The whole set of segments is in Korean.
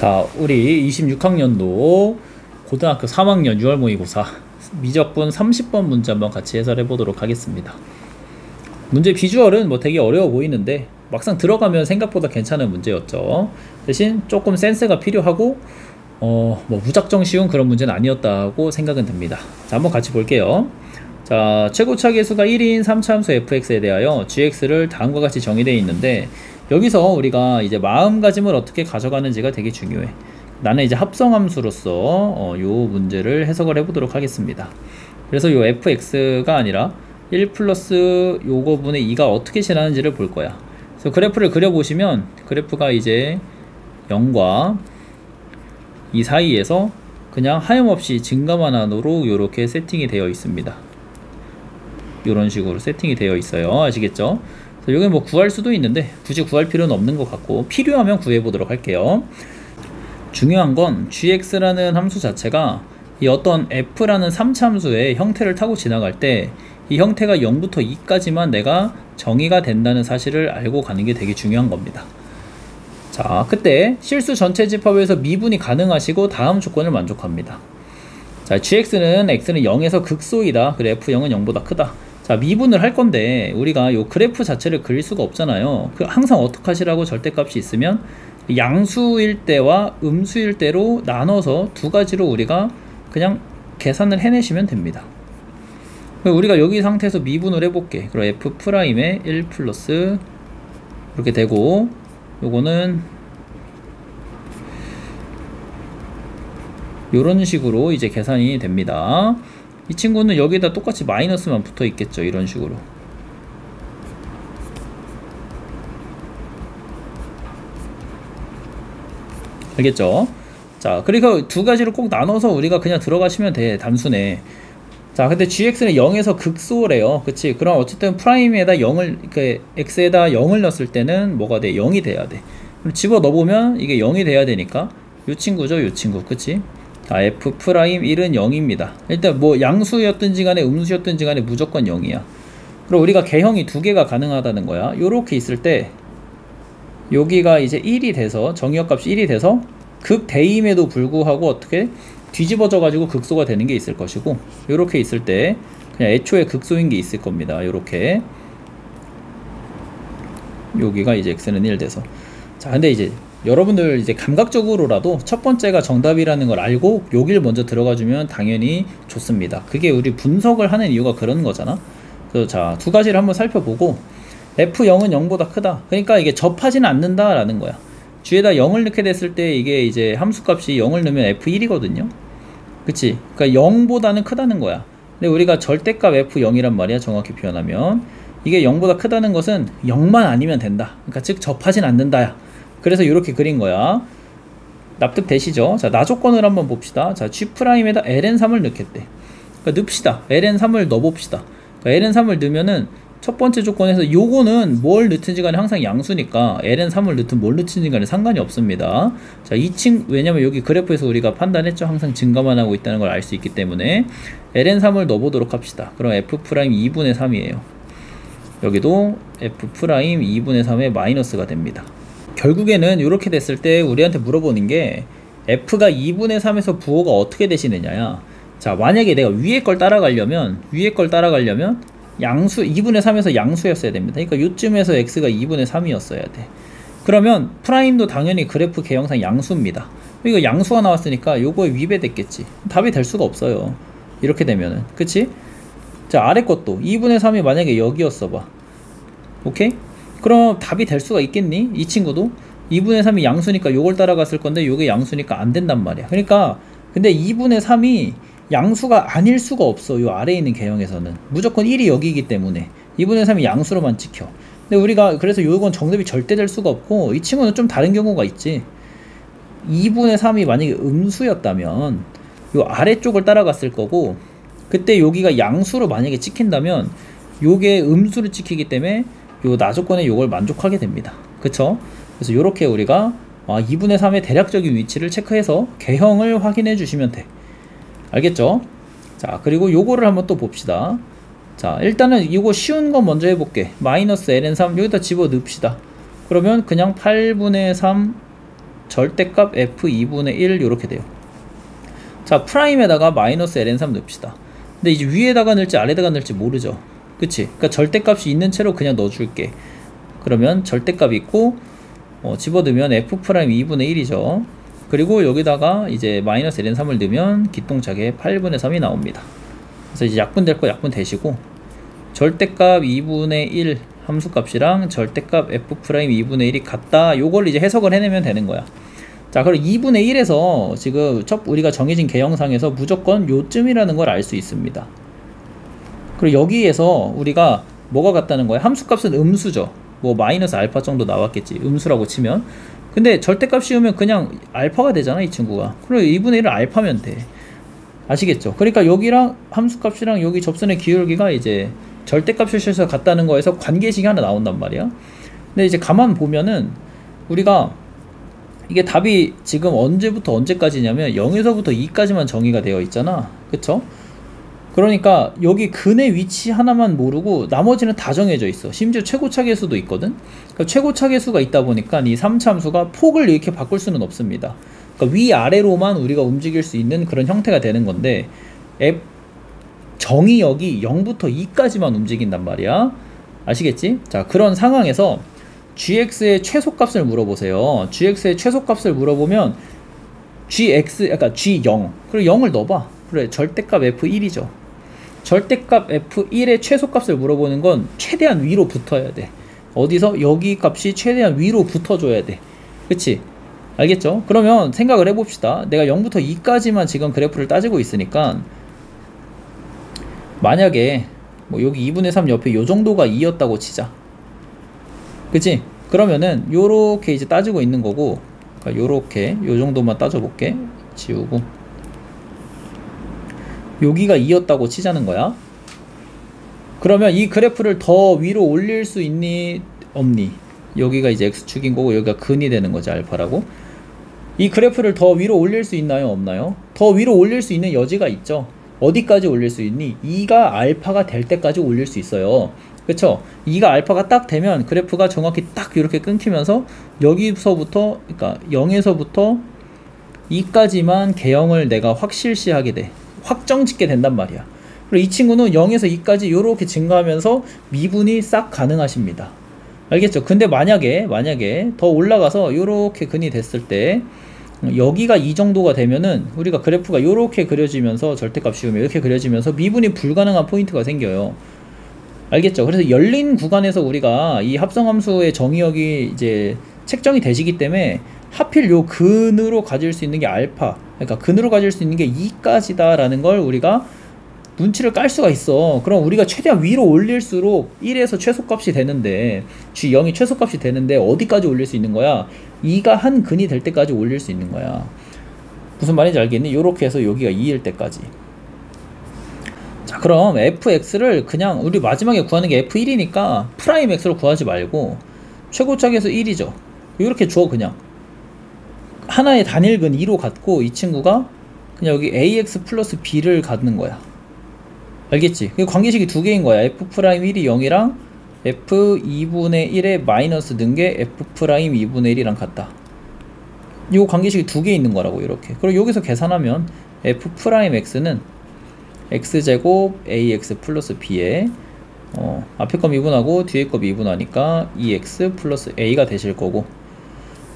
자, 우리 26학년도 고등학교 3학년 6월 모의고사 미적분 30번 문제 한번 같이 해설해 보도록 하겠습니다. 문제 비주얼은 뭐 되게 어려워 보이는데 막상 들어가면 생각보다 괜찮은 문제였죠. 대신 조금 센스가 필요하고 뭐 무작정 쉬운 그런 문제는 아니었다고 생각은 듭니다. 자, 한번 같이 볼게요. 자, 최고차 계수가 1인 3차함수 fx에 대하여 gx를 다음과 같이 정의되어 있는데, 여기서 우리가 이제 마음가짐을 어떻게 가져가는지가 되게 중요해. 나는 이제 합성함수로서 요 문제를 해석을 해보도록 하겠습니다. 그래서 요 fx가 아니라 1 플러스 요거분의 2가 어떻게 지나는지를 볼 거야. 그래서 그래프를 그려보시면 그래프가 이제 0과 2 사이에서 그냥 하염없이 증가만 한으로 요렇게 세팅이 되어 있습니다. 이런 식으로 세팅이 되어 있어요. 아시겠죠? 여기 뭐 구할 수도 있는데 굳이 구할 필요는 없는 것 같고, 필요하면 구해 보도록 할게요. 중요한 건 gx라는 함수 자체가 이 어떤 f라는 3차 함수의 형태를 타고 지나갈 때 이 형태가 0부터 2까지만 내가 정의가 된다는 사실을 알고 가는 게 되게 중요한 겁니다. 자, 그때 실수 전체 집합에서 미분이 가능하시고 다음 조건을 만족합니다. 자, gx는 x는 0에서 극소이다. 그래 f0은 0보다 크다. 자, 미분을 할 건데 우리가 요 그래프 자체를 그릴 수가 없잖아요. 항상 어떻게 하시라고 절대값이 있으면 양수일 때와 음수일 때로 나눠서 두 가지로 우리가 그냥 계산을 해내시면 됩니다. 우리가 여기 상태에서 미분을 해볼게. 그럼 f'의 1 플러스 이렇게 되고, 요거는 요런 식으로 이제 계산이 됩니다. 이 친구는 여기다 똑같이 마이너스만 붙어 있겠죠. 이런 식으로. 알겠죠? 자, 그러니까 두 가지로 꼭 나눠서 우리가 그냥 들어가시면 돼. 단순해. 자, 근데 gx는 0에서 극소래요. 그치? 그럼 어쨌든 프라임에다 0을, x에다 0을 넣었을 때는 뭐가 돼? 0이 돼야 돼. 그럼 집어 넣어보면 이게 0이 돼야 되니까 요 친구죠. 요 친구. 그치? 자, f'1은 0입니다. 일단 뭐 양수였든지 간에 음수였든지 간에 무조건 0이야. 그럼 우리가 개형이 두 개가 가능하다는 거야. 요렇게 있을 때 여기가 이제 1이 돼서, 정의역값이 1이 돼서 극대임에도 불구하고 어떻게 뒤집어져 가지고 극소가 되는 게 있을 것이고, 요렇게 있을 때 그냥 애초에 극소인 게 있을 겁니다. 요렇게 여기가 이제 x는 1 돼서. 자, 근데 이제 여러분들 이제 감각적으로라도 첫 번째가 정답이라는 걸 알고 여길 먼저 들어가주면 당연히 좋습니다. 그게 우리 분석을 하는 이유가 그런 거잖아. 그래서 자, 두 가지를 한번 살펴보고, f0은 0보다 크다. 그러니까 이게 접하지는 않는다 라는 거야. g에다 0을 넣게 됐을 때 이게 이제 함수값이 0을 넣으면 f1이거든요. 그치? 그러니까 0보다는 크다는 거야. 근데 우리가 절대값 f0이란 말이야. 정확히 표현하면 이게 0보다 크다는 것은 0만 아니면 된다. 그러니까 즉 접하진 않는다야. 그래서 이렇게 그린 거야. 납득되시죠? 자, 나 조건을 한번 봅시다. 자, G'에다 ln3을 넣겠대. 그러니까 넣읍시다. ln3을 넣어봅시다. 그러니까 ln3을 넣으면은 첫 번째 조건에서 요거는 뭘 넣든지 간에 항상 양수니까 ln3을 넣든 뭘 넣든지 간에 상관이 없습니다. 자, 왜냐면 여기 그래프에서 우리가 판단했죠. 항상 증가만 하고 있다는 걸 알 수 있기 때문에 ln3을 넣어보도록 합시다. 그럼 f'2분의 3이에요. 여기도 f'2분의 3의 마이너스가 됩니다. 결국에는 이렇게 됐을 때 우리한테 물어보는 게 f가 2분의 3에서 부호가 어떻게 되시느냐야. 자, 만약에 내가 위에 걸 따라가려면 양수 2분의 3에서 양수였어야 됩니다. 그러니까 요쯤에서 x가 2분의 3이었어야 돼. 그러면 프라임도 당연히 그래프 개형상 양수입니다. 이거 양수가 나왔으니까 요거에 위배됐겠지. 답이 될 수가 없어요. 이렇게 되면은. 그치? 자, 아래 것도 2분의 3이 만약에 여기였어 봐. 오케이? 그럼 답이 될 수가 있겠니? 이 친구도 2분의 3이 양수니까 요걸 따라갔을 건데 요게 양수니까 안 된단 말이야. 그러니까 근데 2분의 3이 양수가 아닐 수가 없어. 요 아래에 있는 개형에서는 무조건 1이 여기이기 때문에 2분의 3이 양수로만 찍혀. 근데 우리가 그래서 요건 정답이 절대 될 수가 없고, 이 친구는 좀 다른 경우가 있지. 2분의 3이 만약에 음수였다면 요 아래쪽을 따라갔을 거고, 그때 여기가 양수로 만약에 찍힌다면 요게 음수를 찍히기 때문에 요 나조건에 요걸 만족하게 됩니다. 그쵸? 그래서 요렇게 우리가 2분의 3의 대략적인 위치를 체크해서 개형을 확인해 주시면 돼. 알겠죠? 자, 그리고 요거를 한번 또 봅시다. 자, 일단은 이거 쉬운 거 먼저 해볼게. 마이너스 ln3 여기다 집어 넣읍시다. 그러면 그냥 8분의 3 절대값 f2분의 1 이렇게 돼요. 자, 프라임에다가 마이너스 ln3 넣읍시다. 근데 이제 위에다가 넣을지 아래다가 넣을지 모르죠. 그치? 그러니까 절대값이 있는 채로 그냥 넣어줄게. 그러면 절대값이 있고 집어넣으면 f'2분의 1이죠. 그리고 여기다가 이제 마이너스 ln3을 넣으면 기똥차게 8분의 3이 나옵니다. 그래서 이제 약분될 거 약분되시고, 절대값 2분의 1 함수값이랑 절대값 f'2분의 1이 같다. 요걸 이제 해석을 해내면 되는 거야. 자, 그럼 2분의 1에서 지금 우리가 정해진 개형상에서 무조건 요쯤이라는 걸 알 수 있습니다. 그리고 여기에서 우리가 뭐가 같다는 거야? 함수값은 음수죠. 뭐 마이너스 알파 정도 나왔겠지, 음수라고 치면. 근데 절대값 씌우면 그냥 알파가 되잖아, 이 친구가. 그리고 2분의 1을 알파면 돼. 아시겠죠? 그러니까 여기랑 함수값이랑 여기 접선의 기울기가 이제 절대값을 실어서 같다는 거에서 관계식이 하나 나온단 말이야. 근데 이제 가만 보면은 우리가 이게 답이 지금 언제부터 언제까지냐면 0에서부터 2까지만 정의가 되어 있잖아. 그쵸? 그러니까 여기 근의 위치 하나만 모르고 나머지는 다 정해져 있어. 심지어 최고차계수도 있거든. 그러니까 최고차계수가 있다 보니까 이 3차 함수가 폭을 이렇게 바꿀 수는 없습니다. 그러니까 위아래로만 우리가 움직일 수 있는 그런 형태가 되는 건데, 정의역이 0부터 2까지만 움직인단 말이야. 아시겠지? 자, 그런 상황에서 gx의 최소값을 물어보세요. gx의 최소값을 물어보면 gx, 그러니까 g0, 그리고 0을 넣어봐. 그래, 절대값 f1이죠. 절대값 f1의 최소값을 물어보는 건 최대한 위로 붙어야 돼. 어디서? 여기 값이 최대한 위로 붙어줘야 돼. 그치? 알겠죠? 그러면 생각을 해봅시다. 내가 0부터 2까지만 지금 그래프를 따지고 있으니까, 만약에 뭐 여기 2분의 3 옆에 요 정도가 2였다고 치자. 그치? 그러면은 요렇게 이제 따지고 있는 거고, 그러니까 요렇게 요 정도만 따져볼게. 지우고 여기가 2였다고 치자는 거야. 그러면 이 그래프를 더 위로 올릴 수 있니 없니? 여기가 이제 x축인 거고 여기가 근이 되는 거지, 알파라고. 이 그래프를 더 위로 올릴 수 있나요, 없나요? 더 위로 올릴 수 있는 여지가 있죠. 어디까지 올릴 수 있니? 2가 알파가 될 때까지 올릴 수 있어요. 그쵸? 2가 알파가 딱 되면 그래프가 정확히 딱 이렇게 끊기면서 여기서부터, 그러니까 0에서부터 2까지만 개형을 내가 확실시하게 돼. 확정 짓게 된단 말이야. 그리고 이 친구는 0에서 2까지 이렇게 증가하면서 미분이 싹 가능하십니다. 알겠죠? 근데 만약에 더 올라가서 이렇게 근이 됐을 때, 여기가 이 정도가 되면은 우리가 그래프가 이렇게 그려지면서 절대값 씌우면 이렇게 그려지면서 미분이 불가능한 포인트가 생겨요. 알겠죠? 그래서 열린 구간에서 우리가 이 합성함수의 정의역이 이제 책정이 되시기 때문에 하필 요 근으로 가질 수 있는 게 알파, 그러니까 근으로 가질 수 있는 게 2까지다 라는 걸 우리가 눈치를 깔 수가 있어. 그럼 우리가 최대한 위로 올릴수록 1에서 최소값이 되는데, G0이 최소값이 되는데 어디까지 올릴 수 있는 거야? 2가 한 근이 될 때까지 올릴 수 있는 거야. 무슨 말인지 알겠니? 요렇게 해서 여기가 2일 때까지. 자, 그럼 fx를 그냥 우리 마지막에 구하는 게 f1이니까 프라임 x로 구하지 말고 최고차계수 1이죠. 이렇게 줘. 그냥 하나의 단일근 2로 갖고 이 친구가 그냥 여기 ax 플러스 b를 갖는 거야. 알겠지? 관계식이 두 개인 거야. f'1이 0이랑 f2분의 1에 마이너스 넣은 게 f'2분의 1이랑 같다. 이 관계식이 두 개 있는 거라고, 이렇게. 그리고 여기서 계산하면 f'x는 x제곱 ax 플러스 b에 앞에 거 미분하고 뒤에 거 미분하니까 2x 플러스 a가 되실 거고,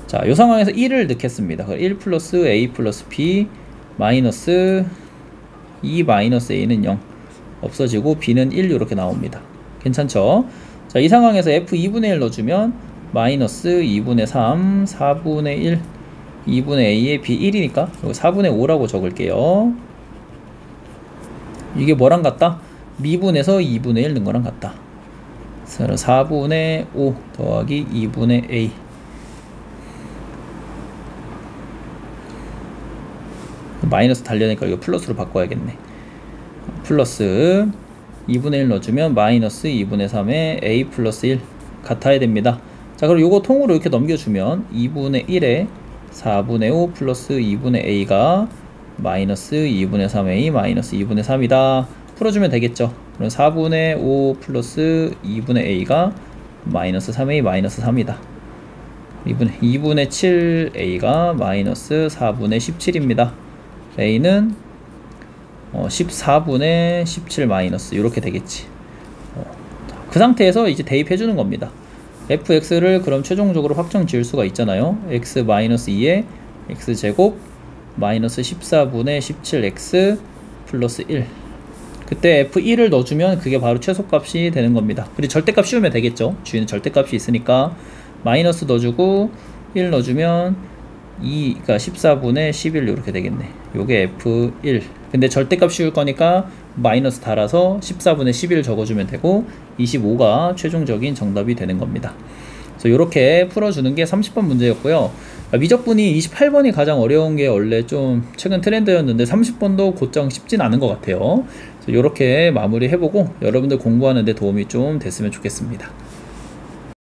자, 이 상황에서 1을 넣겠습니다. 1 플러스 a 플러스 b 마이너스 2 마이너스 a는 0 없어지고 b는 1 이렇게 나옵니다. 괜찮죠? 자, 이 상황에서 f2분의 1 넣어주면 마이너스 2분의 3 4분의 1 2분의 a에 b 1이니까 4분의 5라고 적을게요. 이게 뭐랑 같다? 미분에서 2분의 1 넣은 거랑 같다. 그래서 4분의 5 더하기 2분의 a, 마이너스 달려니까 이거 플러스로 바꿔야겠네. 플러스 2분의 1 넣어주면 마이너스 2분의 3에 a 플러스 1 같아야 됩니다. 자, 그럼 요거 통으로 이렇게 넘겨주면 2분의 1에 4분의 5 플러스 2분의 a가 마이너스 2분의 3a 마이너스 2분의 3이다. 풀어주면 되겠죠. 그럼 4분의 5 플러스 2분의 a가 마이너스 3a 마이너스 3이다. 2분의 7a가 마이너스 4분의 17입니다. a는 14분의 17 마이너스 이렇게 되겠지. 그 상태에서 이제 대입해 주는 겁니다. fx를 그럼 최종적으로 확정 지을 수가 있잖아요. x 마이너스 2에 x제곱 마이너스 14분의 17x 플러스 1. 그때 f1을 넣어주면 그게 바로 최소값이 되는 겁니다. 그리고 절대값 씌우면 되겠죠. 주위는 절대값이 있으니까 마이너스 넣어주고 1 넣어주면 2가 14분의 11 이렇게 되겠네. 요게 f1. 근데 절대값 씌울 거니까 마이너스 달아서 14분의 11 적어주면 되고 25가 최종적인 정답이 되는 겁니다. 그래서 이렇게 풀어주는 게 30번 문제였고요. 미적분이 28번이 가장 어려운 게 원래 좀 최근 트렌드였는데 30번도 곧장 쉽진 않은 것 같아요. 그래서 이렇게 마무리 해보고 여러분들 공부하는 데 도움이 좀 됐으면 좋겠습니다.